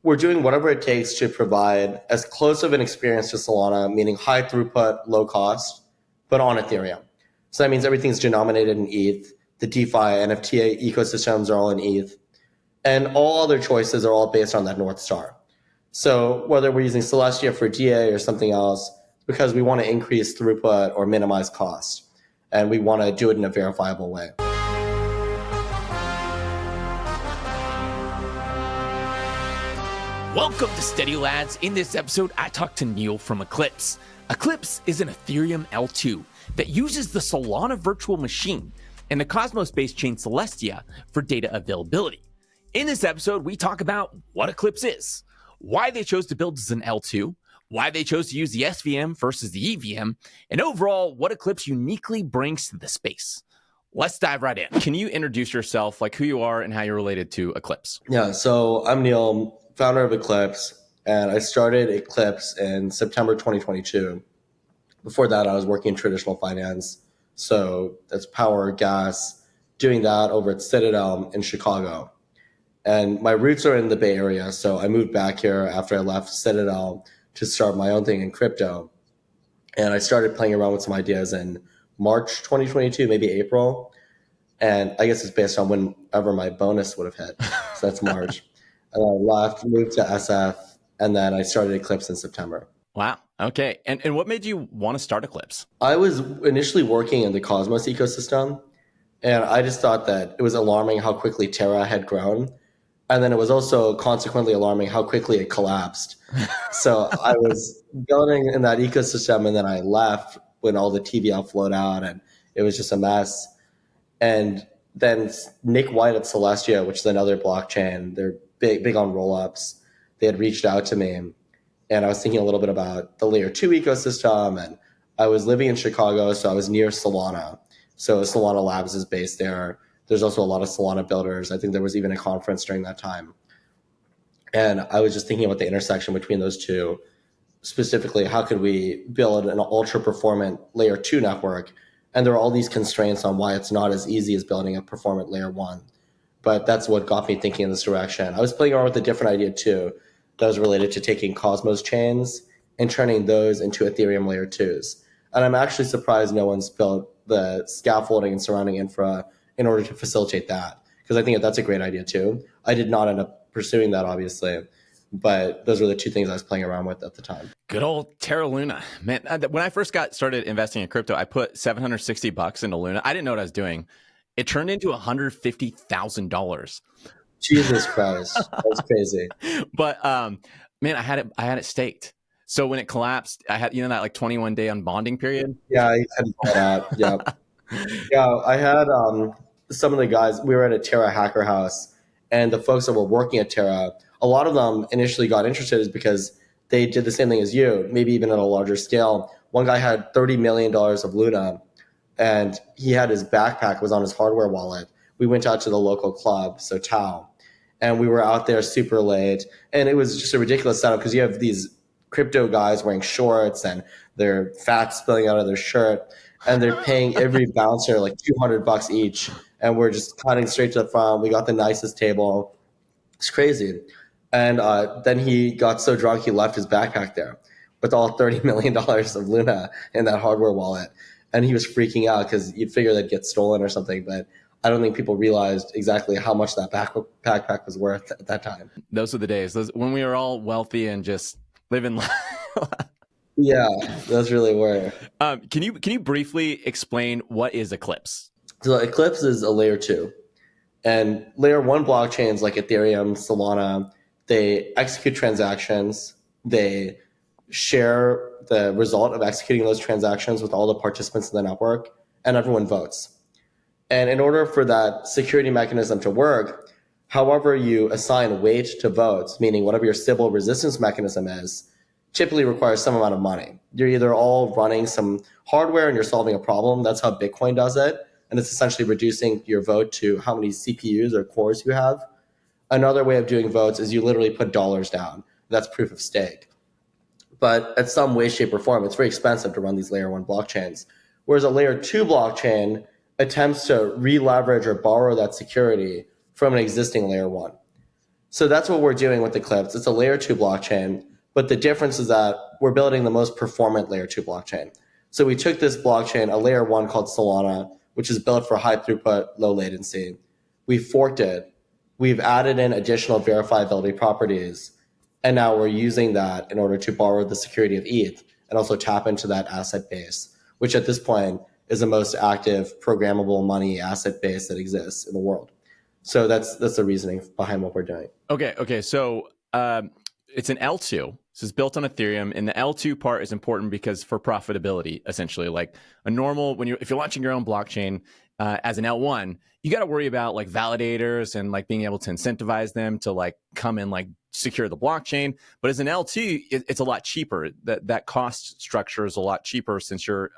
We're doing whatever it takes to provide as close of an experience to Solana, meaning high throughput, low cost, but on Ethereum. So that means everything's denominated in ETH. The DeFi, NFT ecosystems are all in ETH. And all other choices are all based on that North Star. So whether we're using Celestia for DA or something else, it's because we want to increase throughput or minimize cost. And we want to do it in a verifiable way. Welcome to Steady Lads. In this episode, I talked to Neel from Eclipse. Eclipse is an Ethereum L2 that uses the Solana Virtual Machine and the Cosmos-based chain Celestia for data availability. In this episode, we talk about what Eclipse is, why they chose to build as an L2, why they chose to use the SVM versus the EVM, and overall, what Eclipse uniquely brings to the space. Let's dive right in. Can you introduce yourself, like who you are and how you're related to Eclipse? Yeah, so I'm Neel, founder of Eclipse, and I started Eclipse in September 2022. Before that, I was working in traditional finance, so that's power, gas, doing that over at Citadel in Chicago. And my roots are in the Bay Area, so I moved back here after I left Citadel to start my own thing in crypto. And I started playing around with some ideas in March 2022, maybe April. And I guess it's based on whenever my bonus would have hit. So that's March. And I left, moved to SF, and then I started Eclipse in September. Wow. Okay. And what made you want to start Eclipse? I was initially working in the Cosmos ecosystem, and I just thought that it was alarming how quickly Terra had grown. And then it was also consequently alarming how quickly it collapsed. So I was building in that ecosystem, and then I left when all the TVL flowed out, and it was just a mess. And then Nick White at Celestia, which is another blockchain, they're big on rollups. They had reached out to me, and I was thinking a little bit about the layer 2 ecosystem, and I was living in Chicago, so I was near Solana. So Solana Labs is based there. There's also a lot of Solana builders. I think there was even a conference during that time. And I was just thinking about the intersection between those two. Specifically, how could we build an ultra performant layer 2 network? And there are all these constraints on why it's not as easy as building a performant layer 1. But that's what got me thinking in this direction. I was playing around with a different idea too that was related to taking Cosmos chains and turning those into Ethereum layer 2s. And I'm actually surprised no one's built the scaffolding and surrounding infra in order to facilitate that, because I think that's a great idea too. I did not end up pursuing that, obviously, but those were the two things I was playing around with at the time. Good old Terra Luna. Man, when I first got started investing in crypto, I put $760 into Luna. I didn't know what I was doing. It turned into $150,000. Jesus Christ. That's crazy. But man, I had it staked. So when it collapsed, I had, that like 21-day unbonding period. Yeah, I had that. Yeah. Yeah, I had some of the guys, we were at a Terra hacker house, and the folks that were working at Terra, a lot of them initially got interested is because they did the same thing as you, maybe even at a larger scale. One guy had $30 million of Luna, and he had his backpack was on his hardware wallet. We went out to the local club, so Tau, and we were out there super late, and it was just a ridiculous setup because you have these crypto guys wearing shorts and their fat spilling out of their shirt, and they're paying every bouncer like $200 each, and we're just cutting straight to the front. We got the nicest table. It's crazy. And then he got so drunk he left his backpack there with all $30 million of Luna in that hardware wallet. And he was freaking out because you'd figure they'd get stolen or something, but I don't think people realized exactly how much that backpack was worth at that time. Those were the days. When we were all wealthy and just living life. Yeah, those really were. Can you briefly explain what is Eclipse? So Eclipse is a layer 2. And layer 1 blockchains like Ethereum, Solana, they execute transactions. They share the result of executing those transactions with all the participants in the network, and everyone votes. And in order for that security mechanism to work, however you assign weight to votes, meaning whatever your Sybil resistance mechanism is, typically requires some amount of money. You're either all running some hardware and you're solving a problem. That's how Bitcoin does it. And it's essentially reducing your vote to how many CPUs or cores you have. Another way of doing votes is you literally put dollars down. That's proof of stake. But at some way, shape, or form, it's very expensive to run these layer 1 blockchains. Whereas a layer 2 blockchain attempts to re-leverage or borrow that security from an existing layer 1. So that's what we're doing with Eclipse. It's a layer 2 blockchain, but the difference is that we're building the most performant layer 2 blockchain. So we took this blockchain, a layer 1 called Solana, which is built for high throughput, low latency. We forked it. We've added in additional verifiability properties. And now we're using that in order to borrow the security of ETH and also tap into that asset base, which at this point is the most active programmable money asset base that exists in the world. So that's the reasoning behind what we're doing. Okay. So it's an L2. So it's built on Ethereum, and the L2 part is important because for profitability, essentially, like a normal if you're launching your own blockchain as an L1, you got to worry about like validators and like being able to incentivize them to like come and like secure the blockchain. But as an L2, it's a lot cheaper. That cost structure is a lot cheaper since you're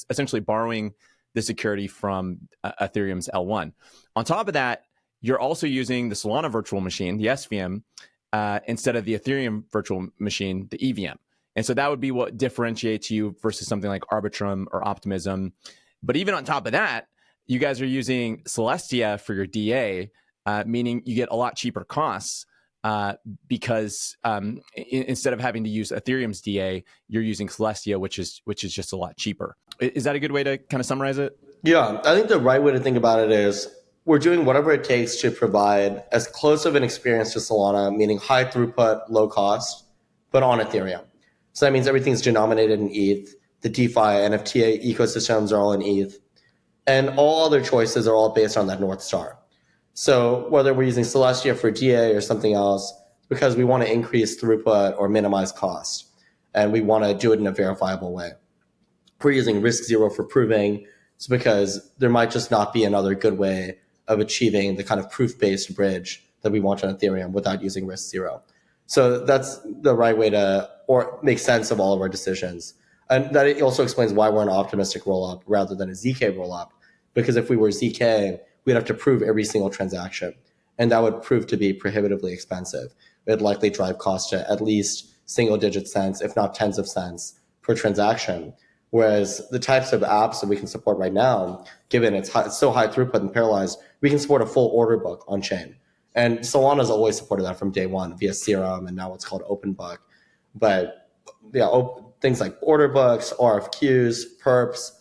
essentially borrowing the security from Ethereum's L1. On top of that, you're also using the Solana Virtual Machine, the SVM, instead of the Ethereum Virtual Machine, the EVM. And so that would be what differentiates you versus something like Arbitrum or Optimism. But even on top of that, you guys are using Celestia for your DA, meaning you get a lot cheaper costs because instead of having to use Ethereum's DA, you're using Celestia, which is just a lot cheaper. Is that a good way to kind of summarize it? Yeah, I think the right way to think about it is we're doing whatever it takes to provide as close of an experience to Solana, meaning high throughput, low cost, but on Ethereum. So that means everything's denominated in ETH. The DeFi, NFT ecosystems are all in ETH. And all other choices are all based on that North Star. So whether we're using Celestia for DA or something else, it's because we want to increase throughput or minimize cost. And we want to do it in a verifiable way. We're using risk zero for proving. It's because there might just not be another good way of achieving the kind of proof-based bridge that we want on Ethereum without using risk zero. So that's the right way to or make sense of all of our decisions. And that also explains why we're an optimistic rollup rather than a ZK rollup. Because if we were ZK, we'd have to prove every single transaction. And that would prove to be prohibitively expensive. It would likely drive costs to at least single-digit cents, if not tens of cents per transaction. Whereas the types of apps that we can support right now, given it's so high throughput and parallelized, we can support a full order book on chain. And Solana's always supported that from day one via Serum and now what's called OpenBook. But yeah, things like order books, RFQs, perps,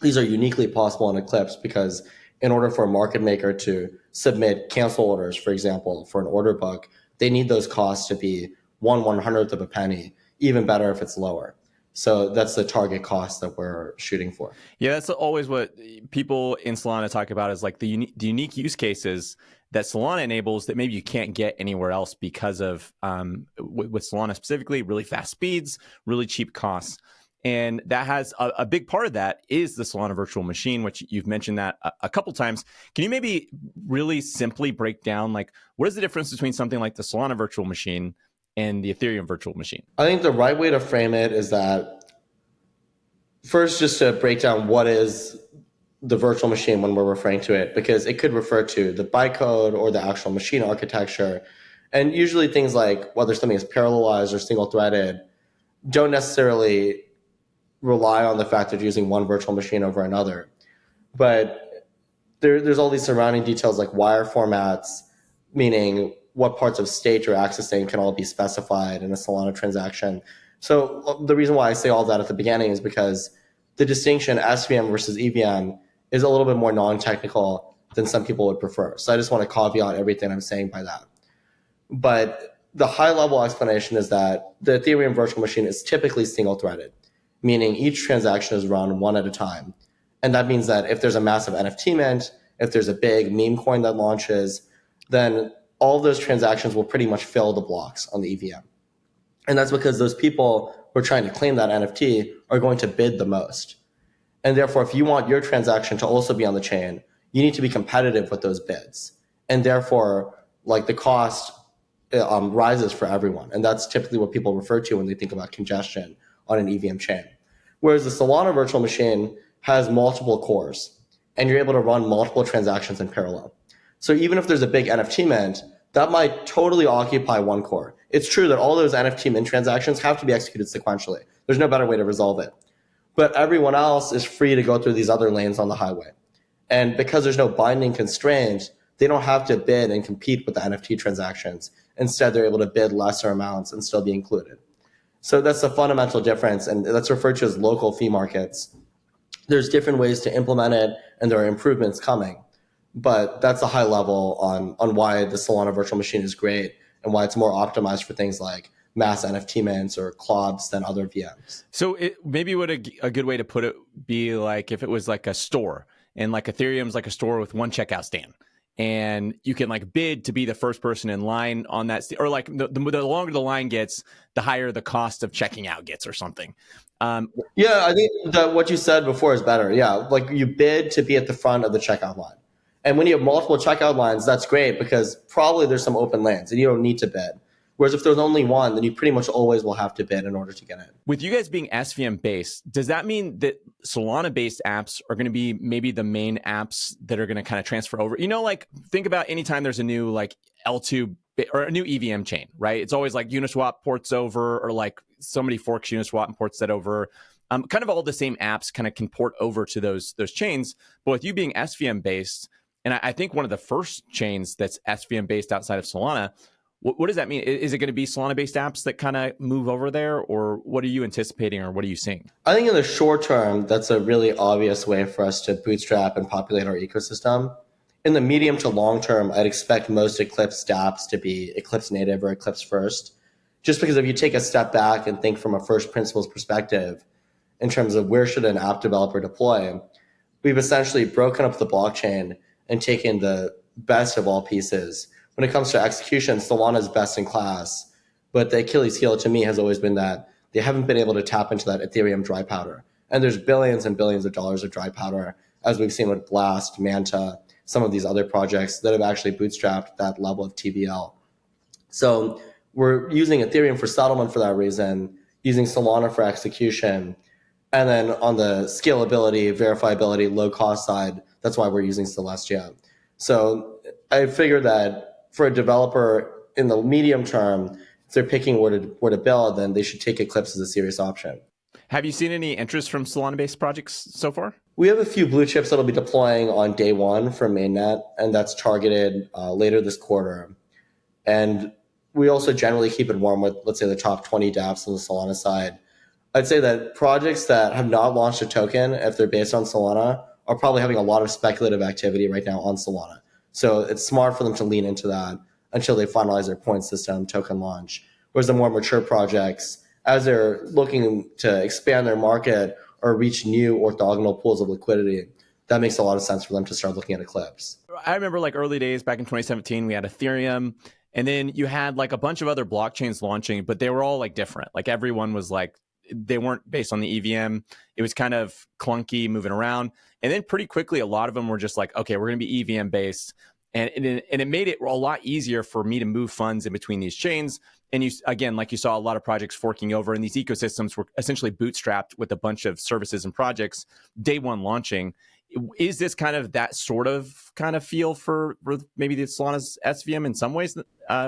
these are uniquely possible in Eclipse because in order for a market maker to submit cancel orders, for example, for an order book, they need those costs to be 1/100th of a penny, even better if it's lower. So that's the target cost that we're shooting for. Yeah, that's always what people in Solana talk about is like the unique use cases that Solana enables that maybe you can't get anywhere else because of, with Solana specifically, really fast speeds, really cheap costs. And that has a big part of that is the Solana Virtual Machine, which you've mentioned that a couple times. Can you maybe really simply break down, like, what is the difference between something like the Solana Virtual Machine and the Ethereum Virtual Machine? I think the right way to frame it is that first, just to break down what is the virtual machine when we're referring to it, because it could refer to the bytecode or the actual machine architecture. And usually things like whether something is parallelized or single-threaded don't necessarily rely on the fact of using one virtual machine over another. But there's all these surrounding details like wire formats, meaning what parts of state you're accessing can all be specified in a Solana transaction. So the reason why I say all that at the beginning is because the distinction SVM versus EVM is a little bit more non-technical than some people would prefer. So I just want to caveat everything I'm saying by that. But the high-level explanation is that the Ethereum virtual machine is typically single-threaded, meaning each transaction is run one at a time. And that means that if there's a massive NFT mint, if there's a big meme coin that launches, then all of those transactions will pretty much fill the blocks on the EVM. And that's because those people who are trying to claim that NFT are going to bid the most. And therefore, if you want your transaction to also be on the chain, you need to be competitive with those bids. And therefore, like the cost rises for everyone. And that's typically what people refer to when they think about congestion on an EVM chain. Whereas the Solana virtual machine has multiple cores, and you're able to run multiple transactions in parallel. So even if there's a big NFT mint, that might totally occupy one core. It's true that all those NFT mint transactions have to be executed sequentially. There's no better way to resolve it. But everyone else is free to go through these other lanes on the highway. And because there's no binding constraint they don't have to bid and compete with the NFT transactions. Instead, they're able to bid lesser amounts and still be included. So that's the fundamental difference, and that's referred to as local fee markets. There's different ways to implement it, and there are improvements coming. But that's a high level on why the Solana virtual machine is great and why it's more optimized for things like mass NFT mints or clubs than other VMs. So maybe would a good way to put it be like if it was like a store, and like Ethereum's like a store with one checkout stand, and you can like bid to be the first person in line on that, or like the longer the line gets, the higher the cost of checking out gets or something. Yeah, I think that what you said before is better. Yeah, like you bid to be at the front of the checkout line. And when you have multiple checkout lines, that's great because probably there's some open lanes and you don't need to bid. Whereas if there's only one, then you pretty much always will have to bid in order to get in. With you guys being SVM based, does that mean that Solana based apps are going to be maybe the main apps that are going to kind of transfer over? You know, like think about anytime there's a new like L2 or a new EVM chain, right? It's always like Uniswap ports over, or like somebody forks Uniswap and ports that over. Kind of all the same apps kind of can port over to those chains. But with you being SVM based, and I think one of the first chains that's SVM based outside of Solana, what does that mean? Is it going to be Solana-based apps that kind of move over there, or what are you anticipating, or what are you seeing? I think in the short term, that's a really obvious way for us to bootstrap and populate our ecosystem. In the medium to long term, I'd expect most Eclipse dApps to be Eclipse native or Eclipse first, just because if you take a step back and think from a first principles perspective in terms of where should an app developer deploy, we've essentially broken up the blockchain and taken the best of all pieces. When it comes to execution, Solana is best in class, but the Achilles heel to me has always been that they haven't been able to tap into that Ethereum dry powder. And there's billions and billions of dollars of dry powder, as we've seen with Blast, Manta, some of these other projects that have actually bootstrapped that level of TVL. So we're using Ethereum for settlement for that reason, using Solana for execution. And then on the scalability, verifiability, low cost side, that's why we're using Celestia. So I figured that for a developer in the medium term, if they're picking where to build, then they should take Eclipse as a serious option. Have you seen any interest from Solana-based projects so far? We have a few blue chips that'll be deploying on day one from mainnet, and that's targeted later this quarter. And we also generally keep it warm with, let's say, the top 20 dApps on the Solana side. I'd say that projects that have not launched a token, if they're based on Solana, are probably having a lot of speculative activity right now on Solana. So it's smart for them to lean into that until they finalize their point system token launch. Whereas the more mature projects, as they're looking to expand their market or reach new orthogonal pools of liquidity, that makes a lot of sense for them to start looking at Eclipse. I remember like early days back in 2017, we had Ethereum, and then you had like a bunch of other blockchains launching, but they were all like different. Like everyone was like, they weren't based on the EVM. It was kind of clunky moving around. And then pretty quickly, a lot of them were just like, okay, we're going to be EVM based. And it made it a lot easier for me to move funds in between these chains. And you, again, like you saw a lot of projects forking over, and these ecosystems were essentially bootstrapped with a bunch of services and projects day one launching. Is this kind of that sort of kind of feel for maybe the Solana's SVM in some ways,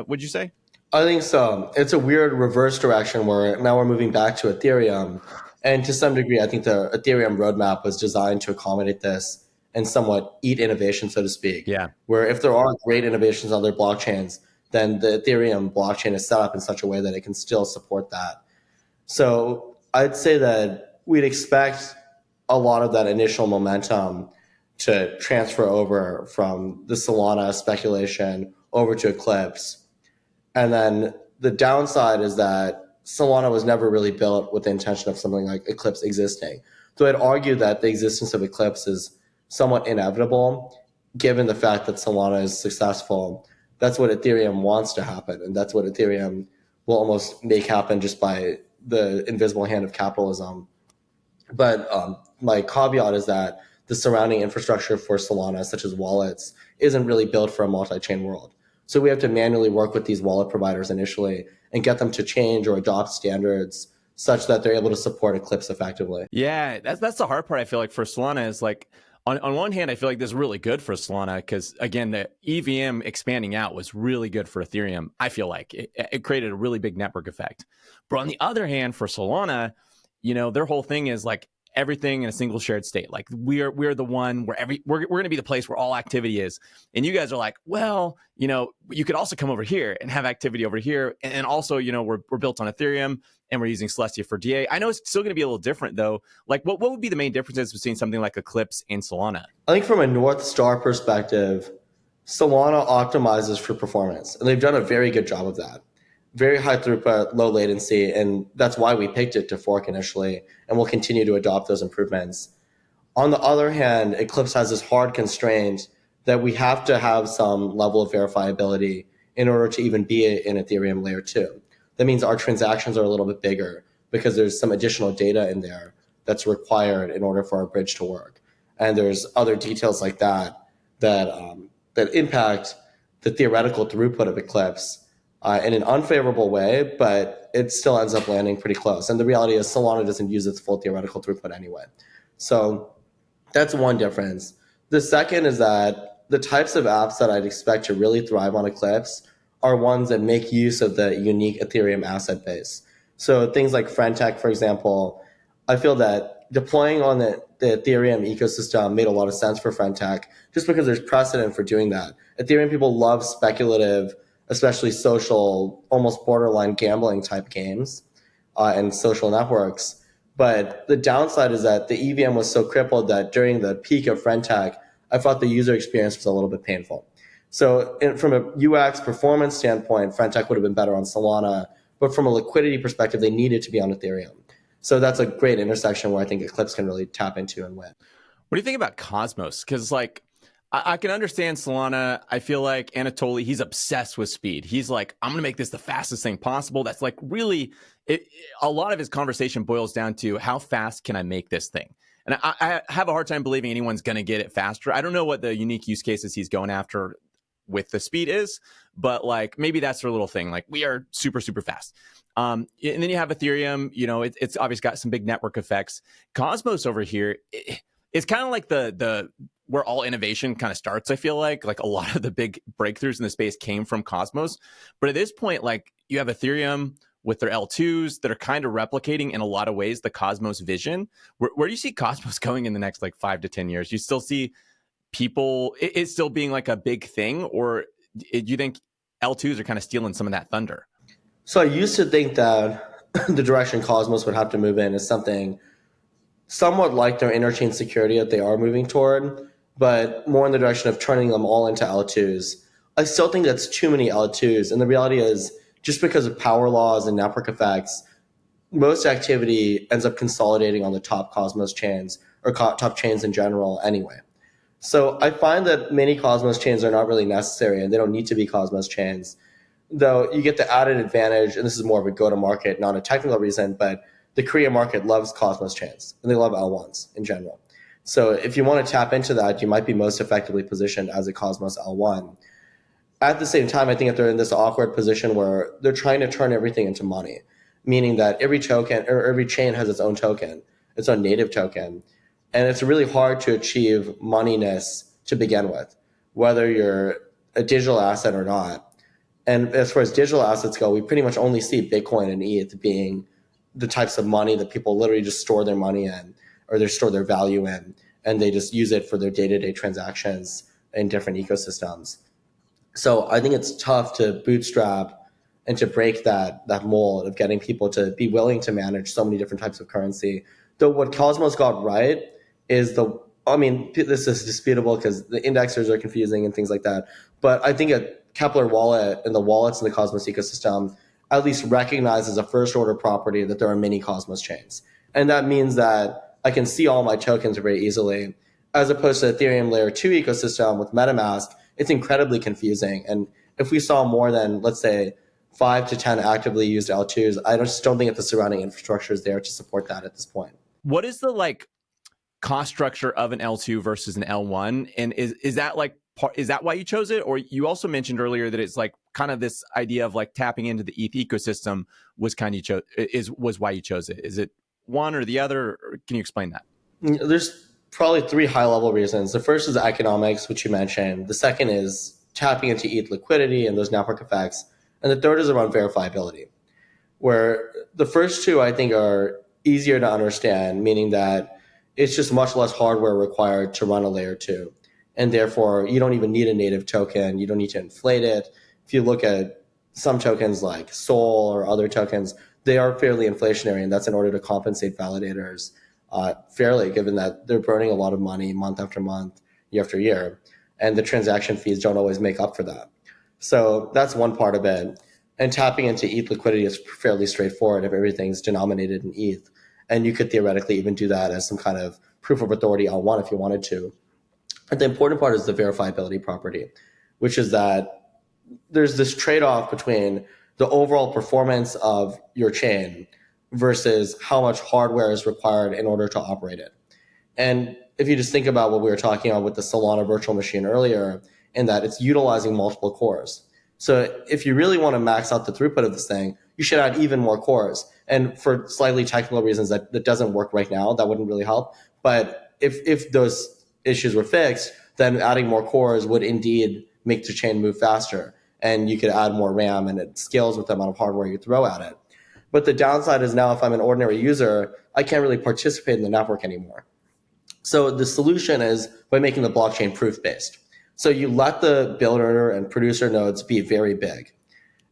would you say? I think so. It's a weird reverse direction where now we're moving back to Ethereum. And to some degree, I think the Ethereum roadmap was designed to accommodate this and somewhat eat innovation, so to speak. Yeah. Where if there are great innovations on other blockchains, then the Ethereum blockchain is set up in such a way that it can still support that. So I'd say that we'd expect a lot of that initial momentum to transfer over from the Solana speculation over to Eclipse. And then the downside is that Solana was never really built with the intention of something like Eclipse existing. So I'd argue that the existence of Eclipse is somewhat inevitable, given the fact that Solana is successful. That's what Ethereum wants to happen, and that's what Ethereum will almost make happen just by the invisible hand of capitalism. But my caveat is that the surrounding infrastructure for Solana, such as wallets, isn't really built for a multi-chain world. So we have to manually work with these wallet providers initially and get them to change or adopt standards such that they're able to support Eclipse effectively. Yeah, that's the hard part, I feel like, for Solana is like, on one hand, I feel like this is really good for Solana because, again, the EVM expanding out was really good for Ethereum. I feel like it created a really big network effect. But on the other hand, for Solana, you know, their whole thing is like everything in a single shared state. Like we're the one where we're going to be the place where all activity is. And you guys are like, well, you could also come over here and have activity over here. And also, we're built on Ethereum and we're using Celestia for DA. I know it's still going to be a little different though. Like what would be the main differences between something like Eclipse and Solana? I think from a North Star perspective, Solana optimizes for performance, and they've done a very good job of that. Very high throughput, low latency, and that's why we picked it to fork initially, and we'll continue to adopt those improvements. On the other hand, Eclipse has this hard constraint that we have to have some level of verifiability in order to even be in Ethereum layer 2. That means our transactions are a little bit bigger because there's some additional data in there that's required in order for our bridge to work. And there's other details like that impact the theoretical throughput of Eclipse in an unfavorable way, but it still ends up landing pretty close. And the reality is Solana doesn't use its full theoretical throughput anyway. So that's one difference. The second is that the types of apps that I'd expect to really thrive on Eclipse are ones that make use of the unique Ethereum asset base. So things like Friendtech, for example, I feel that deploying on the Ethereum ecosystem made a lot of sense for Friendtech just because there's precedent for doing that. Ethereum people love speculative, especially social, almost borderline gambling type games and social networks. But the downside is that the EVM was so crippled that during the peak of Friendtech, I thought the user experience was a little bit painful. So from a UX performance standpoint, Friendtech would have been better on Solana, but from a liquidity perspective, they needed to be on Ethereum. So that's a great intersection where I think Eclipse can really tap into and win. What do you think about Cosmos? Because I can understand Solana. I feel like Anatoly, he's obsessed with speed. He's like, I'm going to make this the fastest thing possible. That's like really, a lot of his conversation boils down to how fast can I make this thing? And I have a hard time believing anyone's going to get it faster. I don't know what the unique use cases he's going after with the speed is, but like maybe that's their little thing. Like we are super, super fast. And then you have Ethereum, it's obviously got some big network effects. Cosmos over here, it's kind of like the where all innovation kind of starts. I feel like a lot of the big breakthroughs in the space came from Cosmos. But at this point, like you have Ethereum with their L2s that are kind of replicating in a lot of ways the Cosmos vision. Where do you see Cosmos going in the next like 5 to 10 years? You still see people, it's still being like a big thing, or do you think L2s are kind of stealing some of that thunder? So I used to think that the direction Cosmos would have to move in is something somewhat like their interchain security that they are moving toward, but more in the direction of turning them all into L2s. I still think that's too many L2s. And the reality is, just because of power laws and network effects, most activity ends up consolidating on the top Cosmos chains or top chains in general anyway. So I find that many Cosmos chains are not really necessary and they don't need to be Cosmos chains. Though you get the added advantage, and this is more of a go-to-market, not a technical reason, but the Korean market loves Cosmos chains, and they love L1s in general. So if you want to tap into that, you might be most effectively positioned as a Cosmos L1. At the same time, I think that they're in this awkward position where they're trying to turn everything into money, meaning that every token or every chain has its own token, its own native token, and it's really hard to achieve moneyness to begin with, whether you're a digital asset or not. And as far as digital assets go, we pretty much only see Bitcoin and ETH being the types of money that people literally just store their money in or they store their value in, and they just use it for their day-to-day transactions in different ecosystems. So I think it's tough to bootstrap and to break that mold of getting people to be willing to manage so many different types of currency. Though what Cosmos got right is this is disputable because the indexers are confusing and things like that. But I think a Kepler wallet and the wallets in the Cosmos ecosystem at least recognize as a first order property that there are many Cosmos chains. And that means that I can see all my tokens very easily, as opposed to Ethereum layer 2 ecosystem with MetaMask. It's incredibly confusing. And if we saw more than, let's say, 5 to 10 actively used L2s, I just don't think that the surrounding infrastructure is there to support that at this point. What is the cost structure of an L2 versus an L1? And is that is that why you chose it? Or you also mentioned earlier that it's kind of this idea of tapping into the ETH ecosystem was was why you chose it. Is it one or the other? Or can you explain that? There's probably 3 high-level reasons. The first is economics, which you mentioned. The second is tapping into ETH liquidity and those network effects. And the third is around verifiability, where the first two I think are easier to understand, meaning that it's just much less hardware required to run a layer 2. And therefore, you don't even need a native token. You don't need to inflate it. If you look at some tokens like Sol or other tokens, they are fairly inflationary, and that's in order to compensate validators fairly, given that they're burning a lot of money month after month, year after year, and the transaction fees don't always make up for that. So that's one part of it. And tapping into ETH liquidity is fairly straightforward if everything's denominated in ETH. And you could theoretically even do that as some kind of proof of authority on one if you wanted to. And the important part is the verifiability property, which is that there's this trade-off between the overall performance of your chain versus how much hardware is required in order to operate it. And if you just think about what we were talking about with the Solana Virtual Machine earlier, in that it's utilizing multiple cores. So if you really want to max out the throughput of this thing, you should add even more cores. And for slightly technical reasons that doesn't work right now, that wouldn't really help. But if those issues were fixed, then adding more cores would indeed make the chain move faster. And you could add more RAM, and it scales with the amount of hardware you throw at it. But the downside is now if I'm an ordinary user, I can't really participate in the network anymore. So the solution is by making the blockchain proof-based. So you let the builder and producer nodes be very big.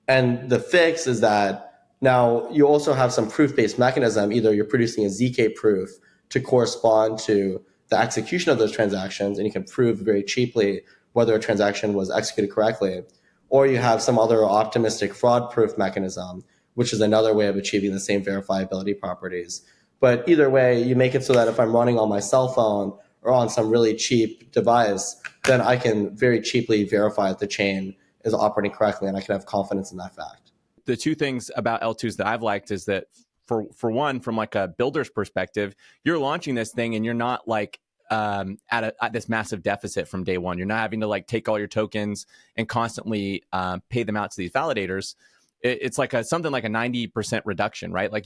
And the fix is that now you also have some proof-based mechanism. Either you're producing a ZK proof to correspond to the execution of those transactions, and you can prove very cheaply whether a transaction was executed correctly, or you have some other optimistic fraud proof mechanism, which is another way of achieving the same verifiability properties. But either way, you make it so that if I'm running on my cell phone or on some really cheap device, then I can very cheaply verify that the chain is operating correctly, and I can have confidence in that fact. The two things about L2s that I've liked is that for one, from like a builder's perspective, you're launching this thing and you're not like at this massive deficit from day one. You're not having to like take all your tokens and constantly pay them out to these validators. It's like something like a 90% reduction, right? Like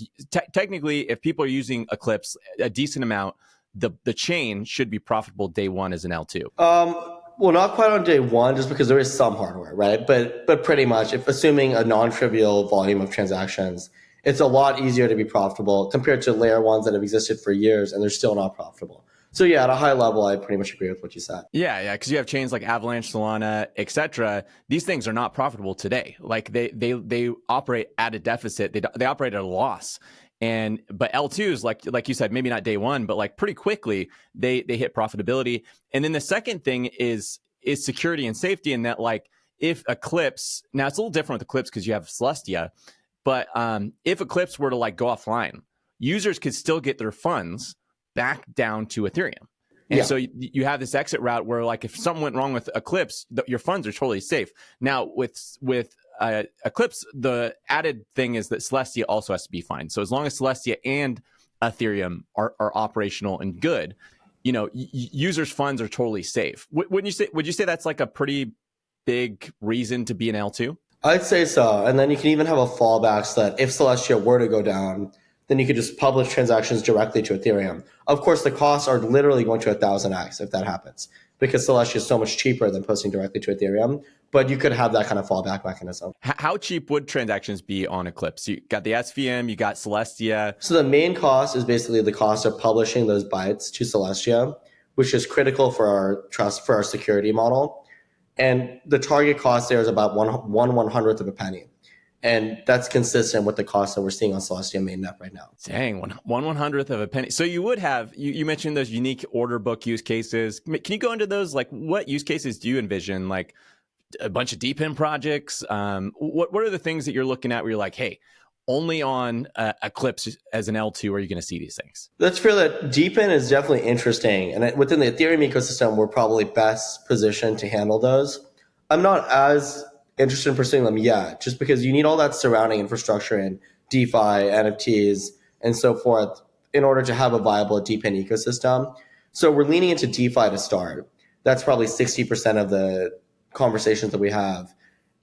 technically, if people are using Eclipse a decent amount, the chain should be profitable day one as an L2. Well, not quite on day one, just because there is some hardware, right? But pretty much, if assuming a non-trivial volume of transactions, it's a lot easier to be profitable compared to layer ones that have existed for years and they're still not profitable. So yeah, at a high level, I pretty much agree with what you said. Yeah, because you have chains like Avalanche, Solana, etc. These things are not profitable today. Like they operate at a deficit. They operate at a loss. But L2s, like you said, maybe not day one, but like pretty quickly they hit profitability. And then the second thing is security and safety, in that like if Eclipse, now it's a little different with Eclipse because you have Celestia, but if Eclipse were to like go offline, users could still get their funds back down to Ethereum. And so you have this exit route where like if something went wrong with Eclipse, your funds are totally safe. Now with Eclipse, the added thing is that Celestia also has to be fine. So as long as Celestia and Ethereum are operational and good, you know, users' funds are totally safe. Would you say that's like a pretty big reason to be an L2? I'd say so. And then you can even have a fallback so that if Celestia were to go down, then you could just publish transactions directly to Ethereum. Of course, the costs are literally going to 1,000x if that happens, because Celestia is so much cheaper than posting directly to Ethereum. But you could have that kind of fallback mechanism. How cheap would transactions be on Eclipse? You got the SVM, you got Celestia. So the main cost is basically the cost of publishing those bytes to Celestia, which is critical for our security model. And the target cost there is about one hundredth of a penny. And that's consistent with the cost that we're seeing on Celestia mainnet right now. Dang, one hundredth of a penny. So you would have, you mentioned those unique order book use cases. Can you go into those? Like what use cases do you envision? Like a bunch of DeepIn projects? What are the things that you're looking at where you're like, hey, only on Eclipse as an L2 are you going to see these things? That's fair. That DeepIn is definitely interesting. And within the Ethereum ecosystem, we're probably best positioned to handle those. I'm not as interested in pursuing them yet, just because you need all that surrounding infrastructure in DeFi, NFTs, and so forth in order to have a viable DeepIn ecosystem. So we're leaning into DeFi to start. That's probably 60% of the conversations that we have.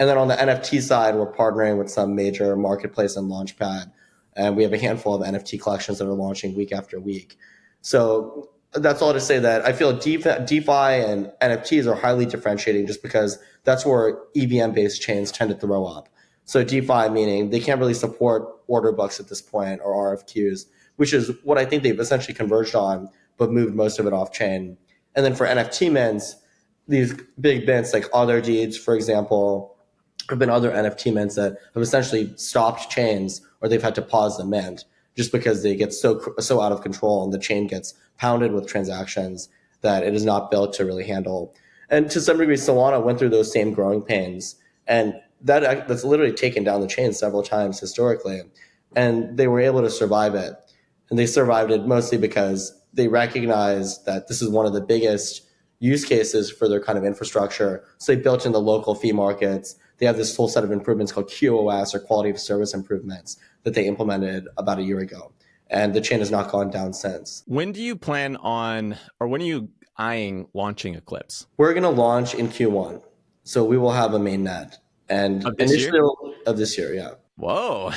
And then on the NFT side, we're partnering with some major marketplace and launchpad. And we have a handful of NFT collections that are launching week after week. So that's all to say that I feel DeFi and NFTs are highly differentiating just because that's where EVM-based chains tend to throw up. So DeFi meaning they can't really support order books at this point or RFQs, which is what I think they've essentially converged on but moved most of it off chain. And then for NFT mints, these big mints like Other Deeds, for example, have been other NFT mints that have essentially stopped chains, or they've had to pause the mint just because they get so out of control and the chain gets pounded with transactions that it is not built to really handle. And to some degree, Solana went through those same growing pains, and that's literally taken down the chain several times historically, and they were able to survive it. And they survived it mostly because they recognized that this is one of the biggest use cases for their kind of infrastructure. So they built in the local fee markets. They have this whole set of improvements called QoS, or quality of service improvements, that they implemented about a year ago. And the chain has not gone down since. When do you plan on, or when are you eyeing launching Eclipse? We're going to launch in Q1. So we will have a mainnet. And Of this year? Of this year, yeah. Whoa.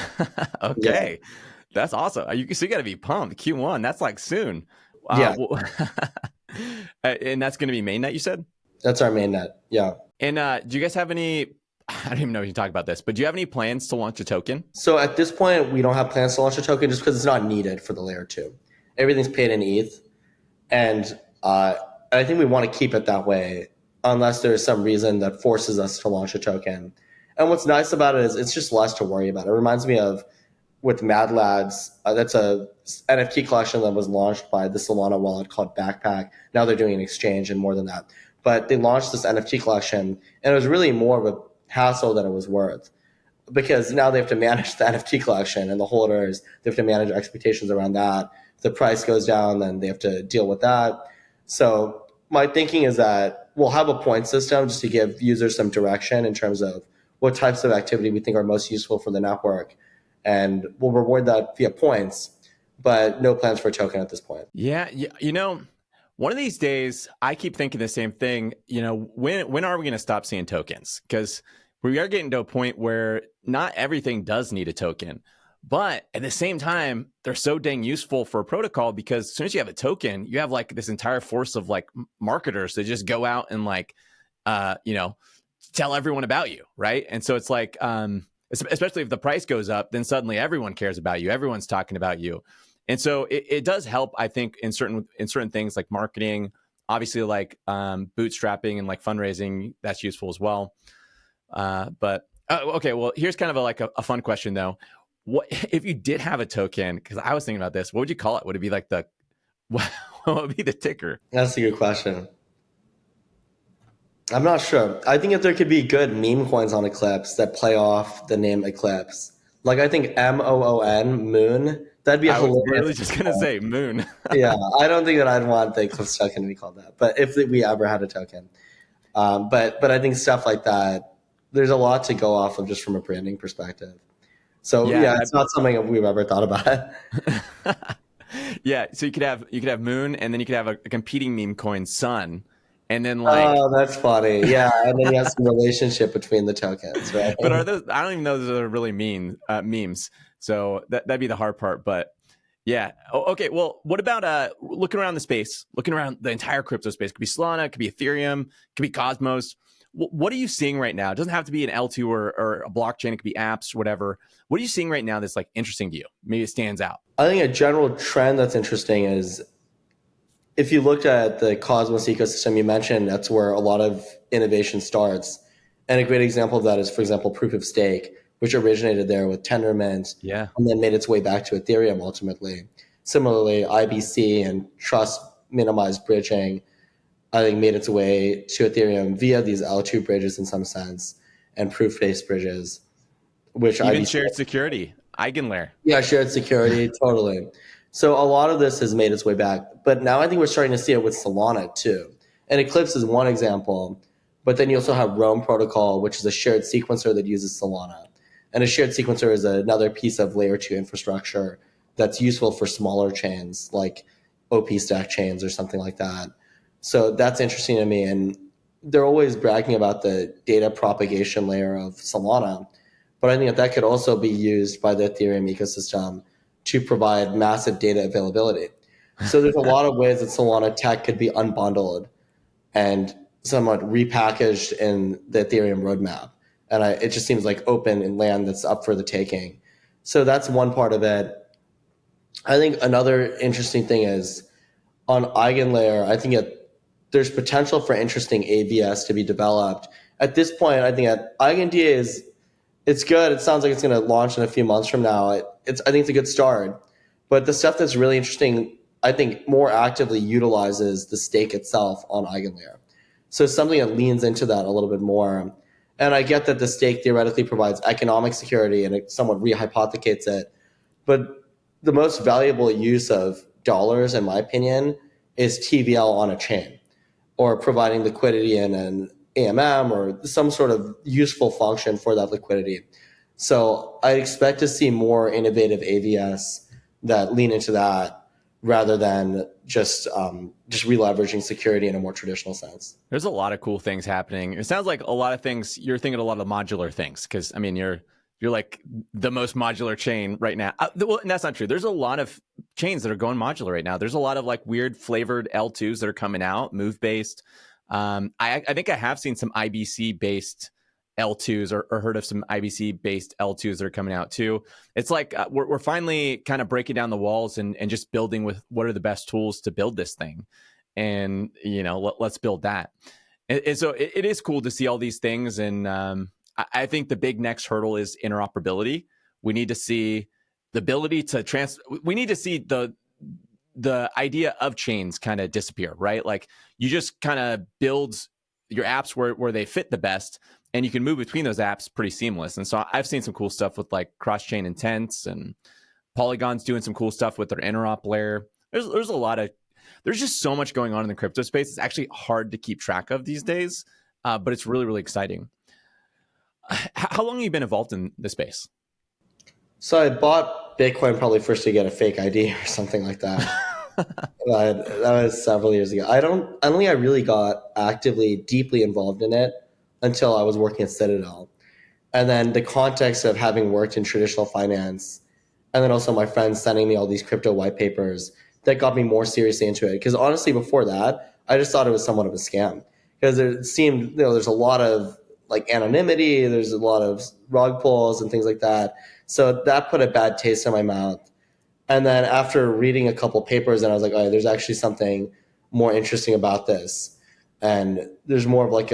Okay. Yeah. That's awesome. So you got to be pumped. Q1, that's like soon. Yeah. And that's going to be mainnet, you said? That's our mainnet, yeah. And do you guys have any, I don't even know if you can talk about this, but do you have any plans to launch a token? So at this point, we don't have plans to launch a token just because it's not needed for the layer 2. Everything's paid in ETH. And I think we want to keep it that way unless there's some reason that forces us to launch a token. And what's nice about it is it's just less to worry about. It reminds me of with Mad Lads, that's a NFT collection that was launched by the Solana wallet called Backpack. Now they're doing an exchange and more than that. But they launched this NFT collection, and it was really more of a hassle than it was worth, because now they have to manage the NFT collection and the holders. They have to manage expectations around that. If the price goes down, then they have to deal with that. So my thinking is that we'll have a point system just to give users some direction in terms of what types of activity we think are most useful for the network. And we'll reward that via points, but no plans for a token at this point. Yeah. You know, one of these days, I keep thinking the same thing. You know, when are we going to stop seeing tokens? Because we are getting to a point where not everything does need a token. But at the same time, they're so dang useful for a protocol, because as soon as you have a token, you have like this entire force of like marketers that just go out and like, tell everyone about you. Right. And so it's like, especially if the price goes up, then suddenly everyone cares about you. Everyone's talking about you. And so it does help, I think, in certain things like marketing, obviously like bootstrapping and like fundraising, that's useful as well. Okay, well, here's kind of a fun question though. What if you did have a token? Because I was thinking about this. What would you call it? Would it be like what would be the ticker? That's a good question. I'm not sure. I think if there could be good meme coins on Eclipse that play off the name Eclipse, like I think MOON, Moon, that'd be a hilarious. I was really just gonna say Moon. Yeah, I don't think that I'd want the Eclipse token to be called that, but if we ever had a token, but I think stuff like that, there's a lot to go off of just from a branding perspective. So yeah, it's not something we've ever thought about. Yeah, so you could have Moon, and then you could have a competing meme coin, Sun. And then that's funny. Yeah. And then you have some relationship between the tokens, right? But are those, I don't even know those are really memes. So that'd be the hard part. But yeah. Okay. Well, what about looking around the space, looking around the entire crypto space? It could be Solana, it could be Ethereum, it could be Cosmos. What are you seeing right now? It doesn't have to be an L2 or a blockchain. It could be apps, whatever. What are you seeing right now that's like interesting to you? Maybe it stands out. I think a general trend that's interesting is, if you looked at the Cosmos ecosystem, you mentioned that's where a lot of innovation starts. And a great example of that is, for example, proof of stake, which originated there with Tendermint, and then made its way back to Ethereum ultimately. Similarly, IBC and trust minimized bridging, I think, made its way to Ethereum via these L2 bridges in some sense, and proof-based bridges, which even shared security, Eigenlayer. Yeah, shared security, totally. So a lot of this has made its way back. But now I think we're starting to see it with Solana too. And Eclipse is one example. But then you also have Rome Protocol, which is a shared sequencer that uses Solana. And a shared sequencer is another piece of layer 2 infrastructure that's useful for smaller chains like OP stack chains or something like that. So that's interesting to me. And they're always bragging about the data propagation layer of Solana. But I think that could also be used by the Ethereum ecosystem to provide massive data availability. So there's a lot of ways that Solana tech could be unbundled and somewhat repackaged in the Ethereum roadmap. And it just seems like open and land that's up for the taking. So that's one part of it. I think another interesting thing is on EigenLayer, I think there's potential for interesting ABS to be developed. At this point, I think that EigenDA it's good. It sounds like it's going to launch in a few months from now. I think it's a good start. But the stuff that's really interesting, I think, more actively utilizes the stake itself on EigenLayer. So something that leans into that a little bit more. And I get that the stake theoretically provides economic security and it somewhat rehypothecates it. But the most valuable use of dollars, in my opinion, is TVL on a chain or providing liquidity in an AMM or some sort of useful function for that liquidity. So I expect to see more innovative AVS that lean into that rather than just re-leveraging security in a more traditional sense. There's a lot of cool things happening. It sounds like a lot of things, you're thinking a lot of modular things, because I mean, you're like the most modular chain right now. Well, and that's not true. There's a lot of chains that are going modular right now. There's a lot of like weird flavored L2s that are coming out, move based. I think I have seen some IBC based L2s or heard of some IBC based L2s that are coming out too. It's like we're finally kind of breaking down the walls and just building with what are the best tools to build this thing. And, you know, let's build that. And so it is cool to see all these things. And I think the big next hurdle is interoperability. We need to see the ability to we need to see the idea of chains kind of disappear, right? Like you just kind of build your apps where they fit the best, and you can move between those apps pretty seamless. And so I've seen some cool stuff with like cross-chain intents, and Polygon's doing some cool stuff with their interop layer. There's just so much going on in the crypto space. It's actually hard to keep track of these days, but it's really, really exciting. How long have you been involved in this space? So I bought Bitcoin probably first to get a fake ID or something like that. That was several years ago. I don't think I really got actively, deeply involved in it until I was working at Citadel. And then the context of having worked in traditional finance, and then also my friends sending me all these crypto white papers, that got me more seriously into it. Because honestly, before that, I just thought it was somewhat of a scam. Because it seemed, there's a lot of like anonymity, there's a lot of rug pulls and things like that. So that put a bad taste in my mouth. And then after reading a couple papers, and I was like, oh, there's actually something more interesting about this. And there's more of like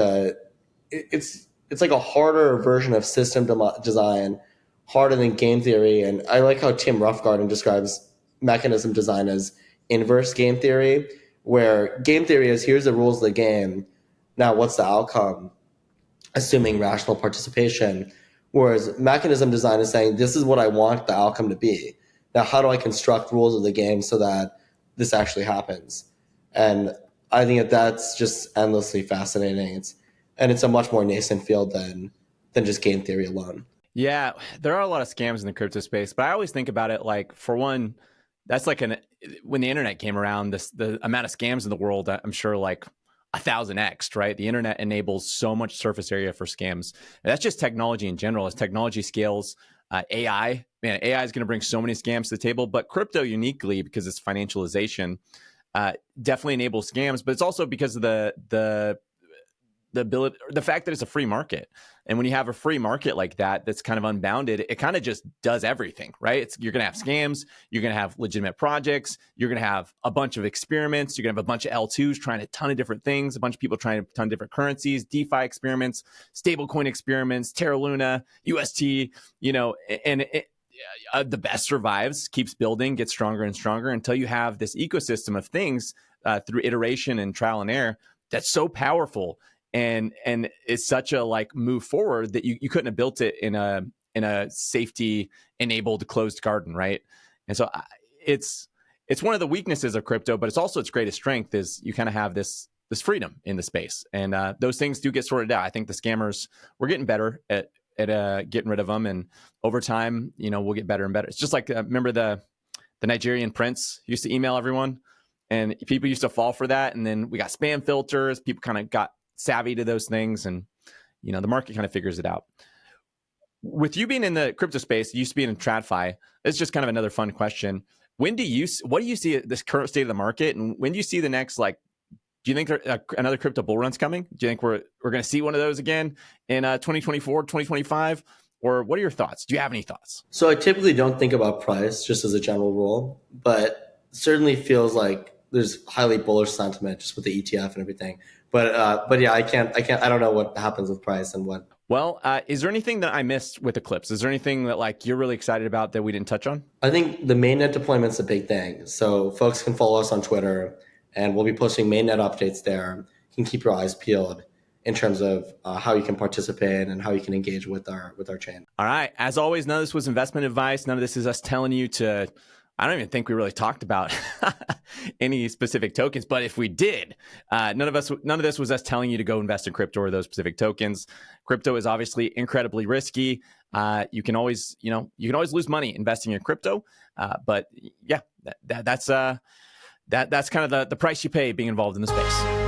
it's like a harder version of system design, harder than game theory. And I like how Tim Roughgarden describes mechanism design as inverse game theory, where game theory is here's the rules of the game. Now, what's the outcome? Assuming rational participation. Whereas mechanism design is saying, this is what I want the outcome to be. Now, how do I construct rules of the game so that this actually happens? And I think that's just endlessly fascinating. It's a much more nascent field than just game theory alone. Yeah, there are a lot of scams in the crypto space, but I always think about it like, for one, that's like when the internet came around, the amount of scams in the world, I'm sure like 1,000x, right? The internet enables so much surface area for scams. And that's just technology in general. As technology scales, AI is going to bring so many scams to the table, but crypto uniquely, because it's financialization, definitely enables scams. But it's also because of the ability, the fact that it's a free market. And when you have a free market like that, that's kind of unbounded, it kind of just does everything, right? You're going to have scams, you're going to have legitimate projects, you're going to have a bunch of experiments, you're going to have a bunch of L2s trying a ton of different things, a bunch of people trying a ton of different currencies, DeFi experiments, stablecoin experiments, Terra Luna, UST, and the best survives, keeps building, gets stronger and stronger until you have this ecosystem of things through iteration and trial and error that's so powerful. And it's such a like move forward that you couldn't have built it in a safety enabled closed garden, right? And so it's one of the weaknesses of crypto, but it's also its greatest strength is you kind of have this freedom in the space, and those things do get sorted out. I think the scammers, we're getting better at getting rid of them, and over time, we'll get better and better. It's just like remember the Nigerian prince used to email everyone, and people used to fall for that, and then we got spam filters. People kind of got savvy to those things, and the market kind of figures it out. With you being in the crypto space, you used to be in TradFi. It's just kind of another fun question. What do you see at this current state of the market, and when do you see the next, like, do you think another crypto bull run's coming? Do you think we're going to see one of those again in 2024, 2025? Or what are your thoughts? Do you have any thoughts? So I typically don't think about price just as a general rule, but certainly feels like there's highly bullish sentiment just with the ETF and everything. But yeah, I don't know what happens with price and what. Well, is there anything that I missed with Eclipse? Is there anything that like you're really excited about that we didn't touch on? I think the mainnet deployment's a big thing. So folks can follow us on Twitter, and we'll be posting mainnet updates there. You can keep your eyes peeled in terms of how you can participate and how you can engage with our chain. All right. As always, none of this was investment advice. None of this is us telling you to. I don't even think we really talked about any specific tokens, but if we did, none of this was us telling you to go invest in crypto or those specific tokens. Crypto is obviously incredibly risky. You can always lose money investing in crypto. But yeah, that's kind of the price you pay being involved in the space.